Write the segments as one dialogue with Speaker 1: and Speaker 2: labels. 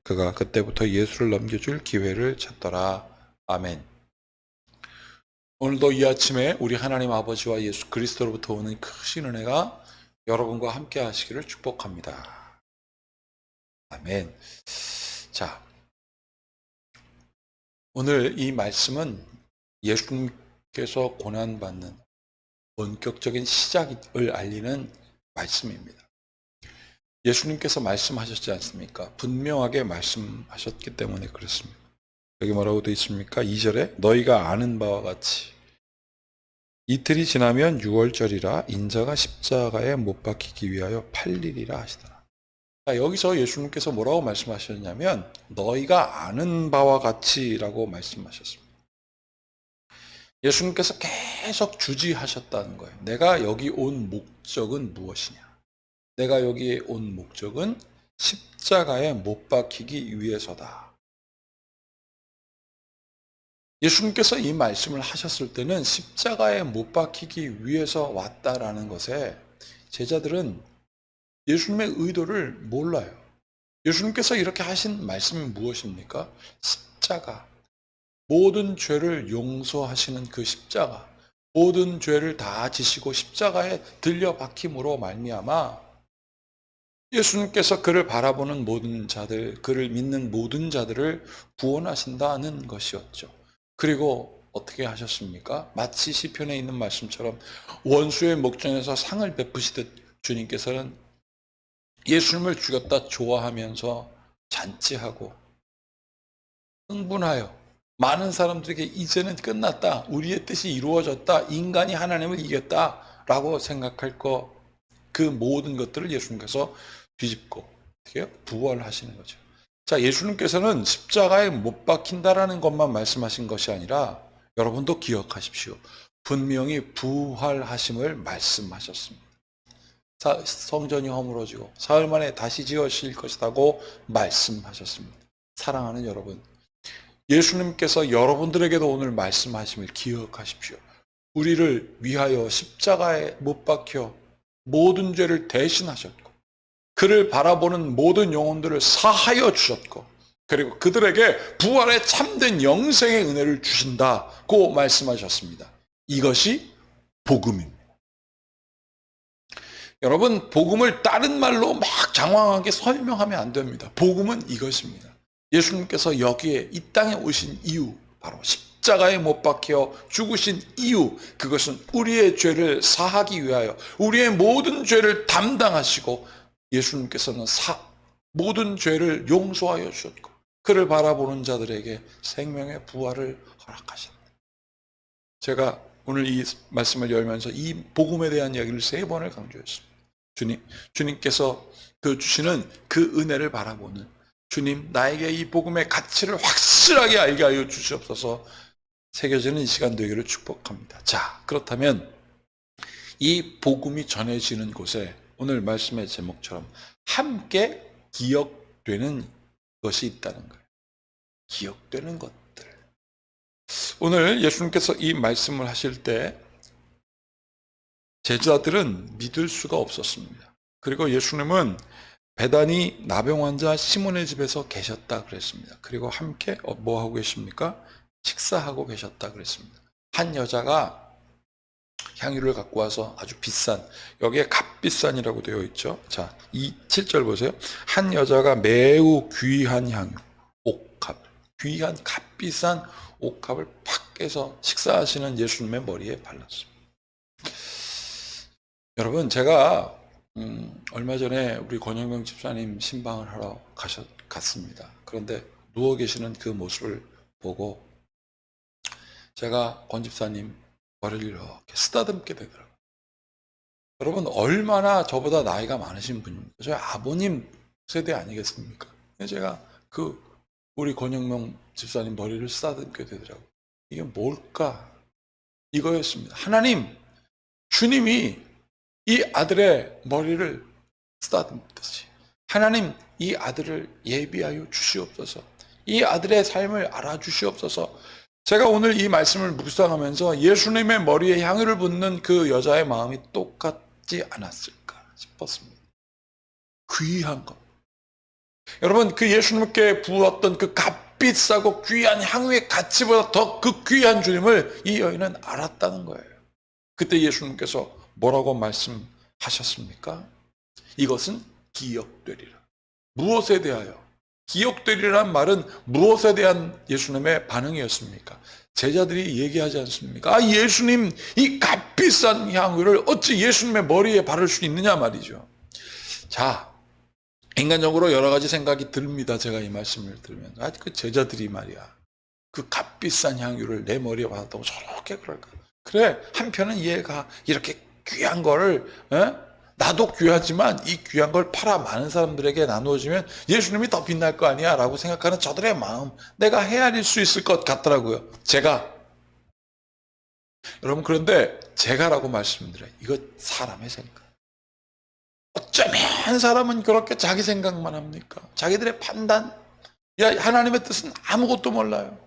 Speaker 1: 그가 그때부터 예수를 넘겨줄 기회를 찾더라. 아멘. 오늘도 이 아침에 우리 하나님 아버지와 예수 그리스도로부터 오는 크신 은혜가 여러분과 함께 하시기를 축복합니다. 아멘. 자, 오늘 이 말씀은 예수님께서 고난받는 본격적인 시작을 알리는 말씀입니다. 예수님께서 말씀하셨지 않습니까? 분명하게 말씀하셨기 때문에 그렇습니다. 여기 뭐라고 되어 있습니까? 2절에 너희가 아는 바와 같이 이틀이 지나면 유월절이라 인자가 십자가에 못 박히기 위하여 팔리리라 하시더라. 자, 여기서 예수님께서 뭐라고 말씀하셨냐면 너희가 아는 바와 같이라고 말씀하셨습니다. 예수님께서 계속 주지하셨다는 거예요. 내가 여기 온 목적은 무엇이냐? 내가 여기에 온 목적은 십자가에 못 박히기 위해서다. 예수님께서 이 말씀을 하셨을 때는 십자가에 못 박히기 위해서 왔다라는 것에 제자들은 예수님의 의도를 몰라요. 예수님께서 이렇게 하신 말씀이 무엇입니까? 십자가. 모든 죄를 용서하시는 그 십자가. 모든 죄를 다 지시고 십자가에 들려 박힘으로 말미암아 예수님께서 그를 바라보는 모든 자들, 그를 믿는 모든 자들을 구원하신다는 것이었죠. 그리고 어떻게 하셨습니까? 마치 시편에 있는 말씀처럼 원수의 목전에서 상을 베푸시듯 주님께서는 예수님을 죽였다 좋아하면서 잔치하고 흥분하여 많은 사람들에게 이제는 끝났다, 우리의 뜻이 이루어졌다, 인간이 하나님을 이겼다라고 생각할 그 모든 것들을 예수님께서 뒤집고 어떻게 해요? 부활하시는 거죠. 자, 예수님께서는 십자가에 못 박힌다라는 것만 말씀하신 것이 아니라 여러분도 기억하십시오. 분명히 부활하심을 말씀하셨습니다. 성전이 허물어지고 사흘 만에 다시 지어질 것이라고 말씀하셨습니다. 사랑하는 여러분, 예수님께서 여러분들에게도 오늘 말씀하심을 기억하십시오. 우리를 위하여 십자가에 못 박혀 모든 죄를 대신하셨고 그를 바라보는 모든 영혼들을 사하여 주셨고 그리고 그들에게 부활의 참된 영생의 은혜를 주신다고 말씀하셨습니다. 이것이 복음입니다. 여러분, 복음을 다른 말로 막 장황하게 설명하면 안 됩니다. 복음은 이것입니다. 예수님께서 여기에 이 땅에 오신 이유, 바로 십자가에 못 박혀 죽으신 이유, 그것은 우리의 죄를 사하기 위하여 우리의 모든 죄를 담당하시고 예수님께서는 모든 죄를 용서하여 주셨고 그를 바라보는 자들에게 생명의 부활을 허락하신다. 제가 오늘 이 말씀을 열면서 이 복음에 대한 이야기를 3번을 강조했습니다. 주님께서 주시는 그 은혜를 바라보는 주님, 나에게 이 복음의 가치를 확실하게 알게 하여 주시옵소서. 새겨지는 이 시간 되기를 축복합니다. 자, 그렇다면 이 복음이 전해지는 곳에 오늘 말씀의 제목처럼 함께 기억되는 것이 있다는 거예요. 기억되는 것들. 오늘 예수님께서 이 말씀을 하실 때 제자들은 믿을 수가 없었습니다. 그리고 예수님은 베다니 나병 환자 시몬의 집에서 계셨다 그랬습니다. 그리고 함께 뭐 하고 계십니까? 식사하고 계셨다 그랬습니다. 한 여자가 향유를 갖고 와서 아주 비싼, 여기에 값비싼이라고 되어 있죠. 자, 이 7절 보세요. 한 여자가 매우 귀한 향유, 옥합, 귀한 값비싼 옥합을 팍 깨서 식사하시는 예수님의 머리에 발랐습니다. 여러분, 제가 얼마 전에 우리 권영명 집사님 신방을 하러 갔습니다. 그런데 누워 계시는 그 모습을 보고 제가 권 집사님 머리를 이렇게 쓰다듬게 되더라고요. 여러분, 얼마나 저보다 나이가 많으신 분입니까? 저희 아버님 세대 아니겠습니까? 제가 우리 권영명 집사님 머리를 쓰다듬게 되더라고요. 이게 뭘까? 이거였습니다. 하나님, 주님이 이 아들의 머리를 쓰다듬듯이 하나님, 이 아들을 예비하여 주시옵소서. 이 아들의 삶을 알아주시옵소서. 제가 오늘 이 말씀을 묵상하면서 예수님의 머리에 향유를 붓는 그 여자의 마음이 똑같지 않았을까 싶었습니다. 귀한 것. 여러분, 그 예수님께 부었던 그 값비싸고 귀한 향유의 가치보다 더 그 귀한 주님을 이 여인은 알았다는 거예요. 그때 예수님께서 뭐라고 말씀하셨습니까? 이것은 기억되리라. 무엇에 대하여? 기억되리란 말은 무엇에 대한 예수님의 반응이었습니까? 제자들이 얘기하지 않습니까? 아, 예수님, 이 값비싼 향유를 어찌 예수님의 머리에 바를 수 있느냐 말이죠. 자, 인간적으로 여러 가지 생각이 듭니다. 제가 이 말씀을 들으면. 아, 그 제자들이 말이야. 그 값비싼 향유를 내 머리에 받았다고 저렇게 그럴까? 그래, 한편은 이해가. 이렇게 귀한 거를, 나도 귀하지만 이 귀한 걸 팔아 많은 사람들에게 나누어지면 예수님이 더 빛날 거 아니야 라고 생각하는 저들의 마음, 내가 헤아릴 수 있을 것 같더라고요. 여러분, 그런데 제가라고 말씀드려요. 이거 사람의 생각. 어쩌면 사람은 그렇게 자기 생각만 합니까? 자기들의 판단? 야, 하나님의 뜻은 아무것도 몰라요.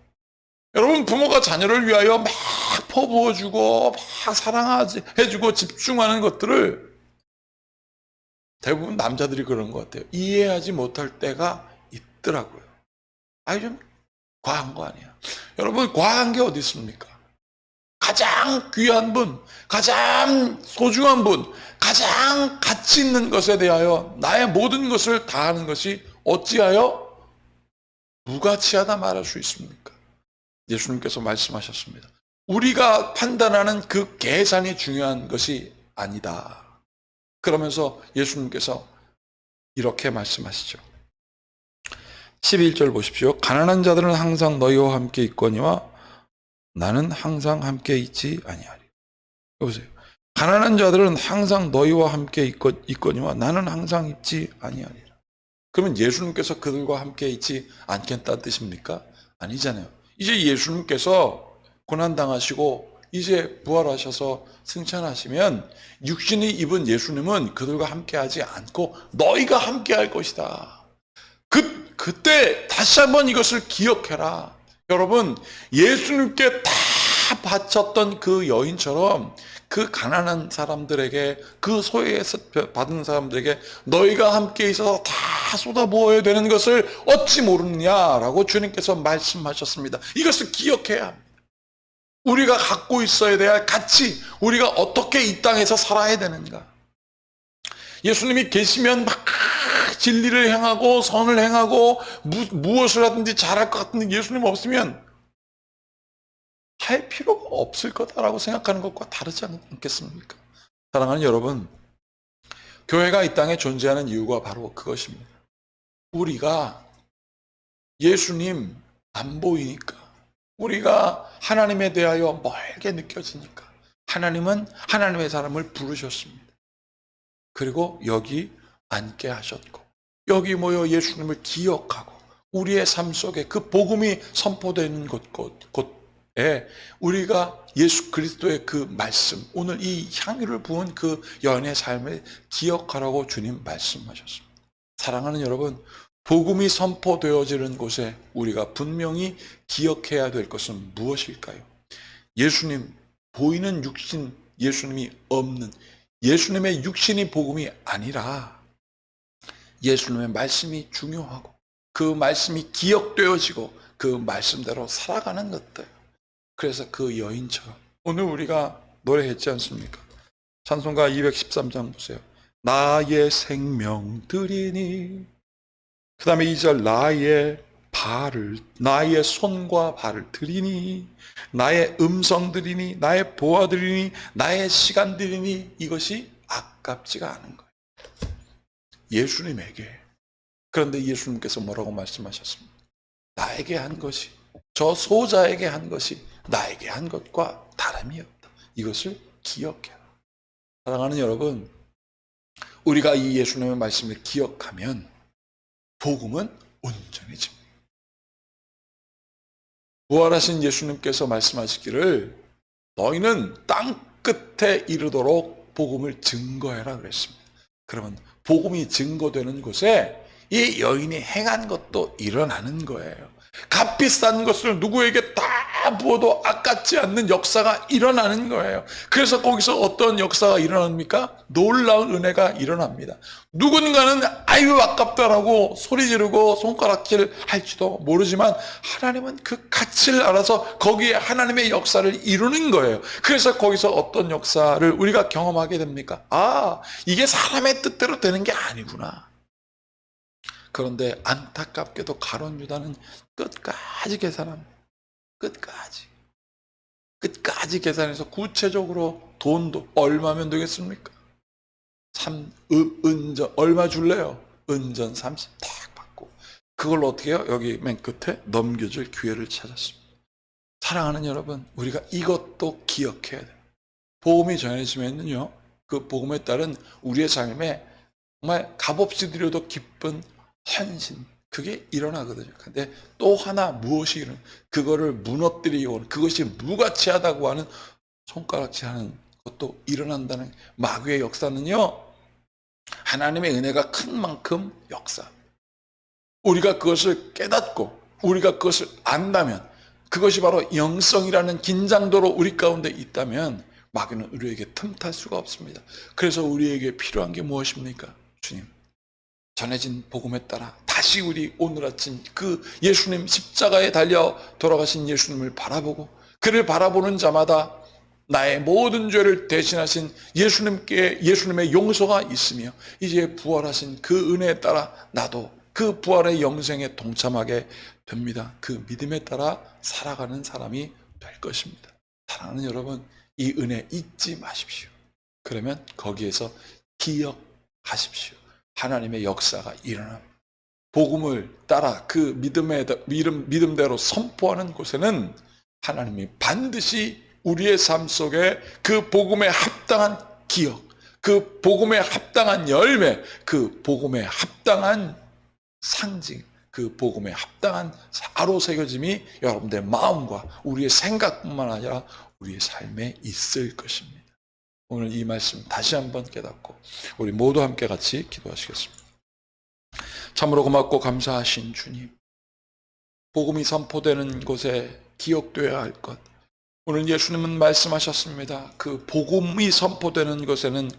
Speaker 1: 여러분, 부모가 자녀를 위하여 막 퍼부어주고 막 사랑해주고 집중하는 것들을 대부분 남자들이 그런 것 같아요. 이해하지 못할 때가 있더라고요. 아니, 좀 과한 거 아니야? 여러분, 과한 게 어디 있습니까? 가장 귀한 분, 가장 소중한 분, 가장 가치 있는 것에 대하여 나의 모든 것을 다하는 것이 어찌하여 무가치하다 말할 수 있습니까? 예수님께서 말씀하셨습니다. 우리가 판단하는 그 계산이 중요한 것이 아니다. 그러면서 예수님께서 이렇게 말씀하시죠. 11절 보십시오. 가난한 자들은 항상 너희와 함께 있거니와 나는 항상 함께 있지 아니하리. 여보세요. 가난한 자들은 항상 너희와 함께 있거니와 나는 항상 있지 아니하리라. 그러면 예수님께서 그들과 함께 있지 않겠다는 뜻입니까? 아니잖아요. 이제 예수님께서 고난당하시고 이제 부활하셔서 승천하시면 육신이 입은 예수님은 그들과 함께하지 않고 너희가 함께할 것이다. 그때 다시 한번 이것을 기억해라. 여러분, 예수님께 다 바쳤던 그 여인처럼 그 가난한 사람들에게, 그 소외에서 받은 사람들에게 너희가 함께 있어서 다 쏟아부어야 되는 것을 어찌 모르느냐라고 주님께서 말씀하셨습니다. 이것을 기억해야 합니다. 우리가 갖고 있어야 될 가치, 우리가 어떻게 이 땅에서 살아야 되는가. 예수님이 계시면 막 진리를 행하고 선을 행하고 무엇을 하든지 잘할 것 같은데 예수님 없으면 할 필요가 없을 거다라고 생각하는 것과 다르지 않겠습니까? 사랑하는 여러분, 교회가 이 땅에 존재하는 이유가 바로 그것입니다. 우리가 예수님 안 보이니까, 우리가 하나님에 대하여 멀게 느껴지니까 하나님은 하나님의 사람을 부르셨습니다. 그리고 여기 앉게 하셨고 여기 모여 예수님을 기억하고 우리의 삶 속에 그 복음이 선포되는 곳에 우리가 예수 그리스도의 그 말씀, 오늘 이 향유를 부은 그 여인의 삶을 기억하라고 주님 말씀하셨습니다. 사랑하는 여러분, 복음이 선포되어지는 곳에 우리가 분명히 기억해야 될 것은 무엇일까요? 예수님, 보이는 육신 예수님이 없는 예수님의 육신이 복음이 아니라 예수님의 말씀이 중요하고 그 말씀이 기억되어지고 그 말씀대로 살아가는 것들. 그래서 그 여인처럼 오늘 우리가 노래했지 않습니까? 찬송가 213장 보세요. 나의 생명 드리니, 그 다음에 2절 나의 손과 발을 드리니, 나의 음성 드리니, 나의 보아 드리니, 나의 시간 드리니, 이것이 아깝지가 않은 거예요. 예수님에게. 그런데 예수님께서 뭐라고 말씀하셨습니까? 나에게 한 것이, 저 소자에게 한 것이 나에게 한 것과 다름이 없다. 이것을 기억해라. 사랑하는 여러분, 우리가 이 예수님의 말씀을 기억하면 복음은 온전해집니다. 부활하신 예수님께서 말씀하시기를 너희는 땅 끝에 이르도록 복음을 증거해라 그랬습니다. 그러면 복음이 증거되는 곳에 이 여인이 행한 것도 일어나는 거예요. 값비싼 것을 누구에게 다 다 부어도 아깝지 않는 역사가 일어나는 거예요. 그래서 거기서 어떤 역사가 일어납니까? 놀라운 은혜가 일어납니다. 누군가는 아유 아깝다라고 소리 지르고 손가락질 할지도 모르지만 하나님은 그 가치를 알아서 거기에 하나님의 역사를 이루는 거예요. 그래서 거기서 어떤 역사를 우리가 경험하게 됩니까? 아, 이게 사람의 뜻대로 되는 게 아니구나. 그런데 안타깝게도 가룟 유다는 끝까지 계산합니다. 끝까지 계산해서 구체적으로 돈도 얼마면 되겠습니까? 은전 얼마 줄래요? 은전 30 딱 받고 그걸로 어떻게 해요? 여기 맨 끝에 넘겨줄 기회를 찾았습니다. 사랑하는 여러분, 우리가 이것도 기억해야 돼요. 복음이 전해지면요, 그 복음에 따른 우리의 삶에 정말 값없이 드려도 기쁜 헌신, 그게 일어나거든요. 근데 또 하나 무엇이 일어나? 그거를 무너뜨리고 그것이 무가치하다고 하는 손가락질하는 것도 일어난다는 마귀의 역사는요, 하나님의 은혜가 큰 만큼 역사. 우리가 그것을 깨닫고 우리가 그것을 안다면, 그것이 바로 영성이라는 긴장도로 우리 가운데 있다면 마귀는 우리에게 틈탈 수가 없습니다. 그래서 우리에게 필요한 게 무엇입니까? 주님, 전해진 복음에 따라 다시 우리 오늘 아침 그 예수님 십자가에 달려 돌아가신 예수님을 바라보고 그를 바라보는 자마다 나의 모든 죄를 대신하신 예수님의 용서가 있으며 이제 부활하신 그 은혜에 따라 나도 그 부활의 영생에 동참하게 됩니다. 그 믿음에 따라 살아가는 사람이 될 것입니다. 사랑하는 여러분, 이 은혜 잊지 마십시오. 그러면 거기에서 기억하십시오. 하나님의 역사가 일어납니다. 복음을 따라 그 믿음대로 선포하는 곳에는 하나님이 반드시 우리의 삶 속에 그 복음에 합당한 기억, 그 복음에 합당한 열매, 그 복음에 합당한 상징, 그 복음에 합당한 사로 새겨짐이 여러분들의 마음과 우리의 생각뿐만 아니라 우리의 삶에 있을 것입니다. 오늘 이 말씀 다시 한번 깨닫고 우리 모두 함께 같이 기도하시겠습니다. 참으로 고맙고 감사하신 주님, 복음이 선포되는 곳에 기억되어야 할 것, 오늘 예수님은 말씀하셨습니다. 그 복음이 선포되는 것에는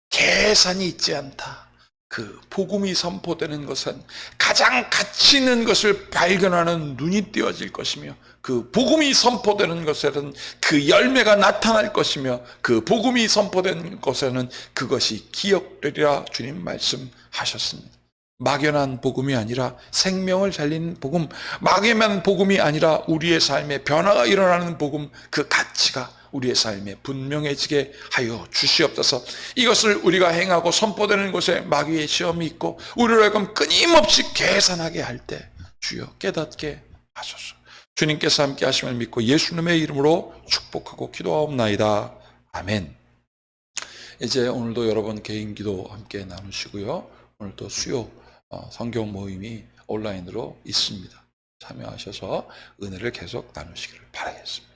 Speaker 1: 계산이 있지 않다. 그 복음이 선포되는 것은 가장 가치 있는 것을 발견하는 눈이 띄어질 것이며, 그 복음이 선포되는 것에는 그 열매가 나타날 것이며, 그 복음이 선포된 것에는 그것이 기억되리라 주님 말씀하셨습니다. 막연한 복음이 아니라 생명을 살리는 복음, 막연한 복음이 아니라 우리의 삶에 변화가 일어나는 복음, 그 가치가 우리의 삶에 분명해지게 하여 주시옵소서. 이것을 우리가 행하고 선포되는 곳에 마귀의 시험이 있고 우리로 하여금 끊임없이 계산하게 할 때 주여 깨닫게 하소서. 주님께서 함께 하심을 믿고 예수님의 이름으로 축복하고 기도하옵나이다. 아멘. 이제 오늘도 여러분 개인 기도 함께 나누시고요. 오늘도 수요 성경 모임이 온라인으로 있습니다. 참여하셔서 은혜를 계속 나누시기를 바라겠습니다.